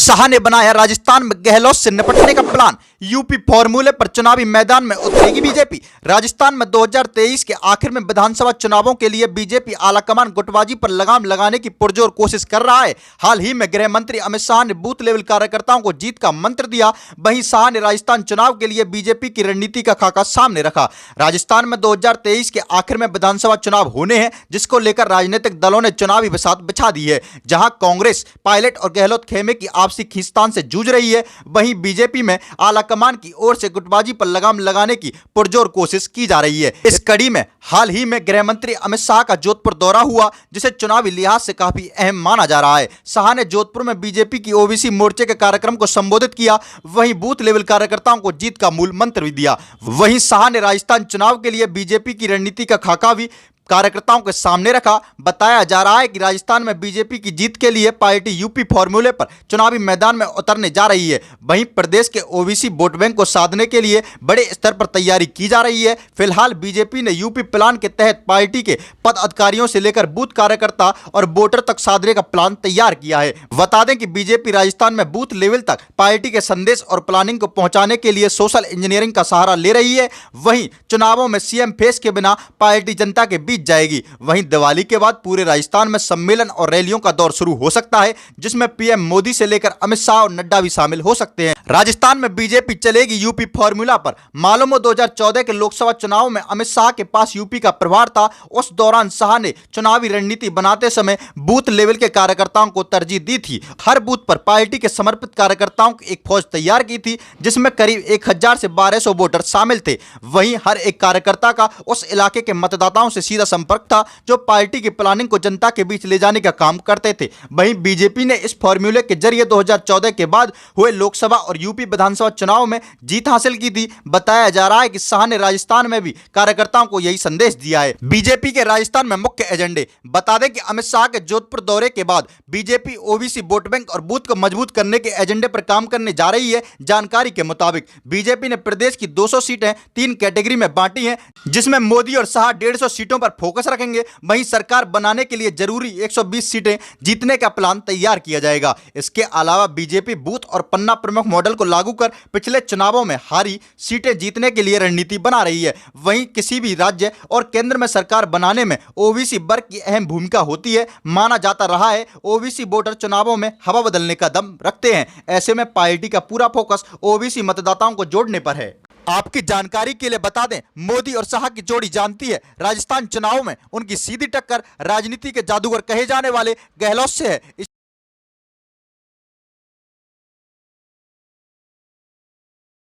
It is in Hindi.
शाह ने बनाया राजस्थान में गहलोत से निपटने का प्लान। यूपी फॉर्मूले पर चुनावी मैदान में उतरेगी बीजेपी। राजस्थान में 2023 के आखिर में विधानसभा चुनावों के लिए बीजेपी आलाकमान गुटबाजी पर लगाम लगाने की पुरजोर कोशिश कर रहा है। हाल ही में गृह मंत्री अमित शाह ने बूथ लेवल कार्यकर्ताओं को जीत का मंत्र दिया। वहीं शाह ने राजस्थान चुनाव के लिए बीजेपी की रणनीति का खाका सामने रखा। राजस्थान में 2023 के आखिर में विधानसभा चुनाव होने हैं, जिसको लेकर राजनीतिक दलों ने चुनावी बिसात बिछा दी है। जहां कांग्रेस पायलट और गहलोत खेमे की आपसी खींचतान से जूझ रही है, वहीं बीजेपी में आलाकमान की ओर से गुटबाजी पर लगाम लगाने की पुरजोर कोशिश की जा रही है। इस कड़ी में हाल ही में गृह मंत्री अमित शाह का जोधपुर दौरा हुआ, जिसे चुनावी लिहाज से काफी अहम माना जा रहा है। शाह ने जोधपुर में बीजेपी की ओबीसी मोर्चे के कार्यक्रम को संबोधित किया, वहीं बूथ लेवल कार्यकर्ताओं को जीत का मूल मंत्र भी दिया। वहीं शाह ने राजस्थान चुनाव के लिए बीजेपी की रणनीति का खाका भी कार्यकर्ताओं के सामने रखा। बताया जा रहा है कि राजस्थान में बीजेपी की जीत के लिए पार्टी यूपी फॉर्मूले पर चुनावी मैदान में उतरने जा रही है। वहीं प्रदेश के ओबीसी वोट बैंक को साधने के लिए बड़े स्तर पर तैयारी की जा रही है। फिलहाल बीजेपी ने यूपी प्लान के तहत पार्टी के पदाधिकारियों से लेकर बूथ कार्यकर्ता और वोटर तक साधने का प्लान तैयार किया है। बता दें कि बीजेपी राजस्थान में बूथ लेवल तक पार्टी के संदेश और प्लानिंग को पहुंचाने के लिए सोशल इंजीनियरिंग का सहारा ले रही है। वहीं चुनावों में सीएम फेस के बिना पार्टी जनता के बीच जाएगी। वहीं दिवाली के बाद पूरे राजस्थान में सम्मेलन और रैलियों का दौर शुरू हो सकता है, जिसमें पीएम मोदी से लेकर अमित शाह और नड्डा भी शामिल हो सकते हैं। राजस्थान में बीजेपी चलेगी यूपी फॉर्मूला पर। मालूम हो 2014 के लोकसभा चुनाव में अमित शाह के पास यूपी का प्रभार था। उस दौरान शाह ने चुनावी रणनीति बनाते समय बूथ लेवल के कार्यकर्ताओं को तरजीह दी थी। हर बूथ पर पार्टी के समर्पित कार्यकर्ताओं की एक फौज तैयार की थी, जिसमें करीब 1000 से 1200 वोटर शामिल थे। वहीं हर एक कार्यकर्ता का उस इलाके के मतदाताओं से सीधा संपर्क था, जो पार्टी की प्लानिंग को जनता के बीच ले जाने का काम करते थे। वहीं बीजेपी ने इस फॉर्मूले के जरिए 2014 के बाद हुए लोकसभा और यूपी विधानसभा चुनाव में जीत हासिल की थी। बताया जा रहा है कि शाह ने राजस्थान में भी कार्यकर्ताओं को यही संदेश दिया है। बीजेपी के राजस्थान में मुख्य एजेंडे। बता दें कि अमित शाह के जोधपुर दौरे के बाद बीजेपी ओबीसी वोट बैंक और बूथ को मजबूत करने के एजेंडे पर काम करने जा रही है। जानकारी के मुताबिक बीजेपी ने प्रदेश की 200 सीटें 3 कैटेगरी में बांटी हैं, जिसमें मोदी और शाह 150 सीटों पर फोकस रखेंगे। वहीं सरकार बनाने के लिए जरूरी 120 सीटें जीतने का प्लान तैयार किया जाएगा। इसके अलावा बीजेपी बूथ और पन्ना प्रमुख मॉडल को लागू कर पिछले चुनावों में हारी सीटें जीतने के लिए रणनीति बना रही है। वहीं किसी भी राज्य और केंद्र में सरकार बनाने में ओबीसी वर्ग की अहम भूमिका होती है। माना जाता रहा है ओबीसी वोटर चुनावों में हवा बदलने का दम रखते हैं। ऐसे में पार्टी का पूरा फोकस ओबीसी मतदाताओं को जोड़ने पर है। आपकी जानकारी के लिए बता दें, मोदी और शाह की जोड़ी जानती है। राजस्थान चुनाव में उनकी सीधी टक्कर राजनीति के जादूगर कहे जाने वाले गहलोत से है।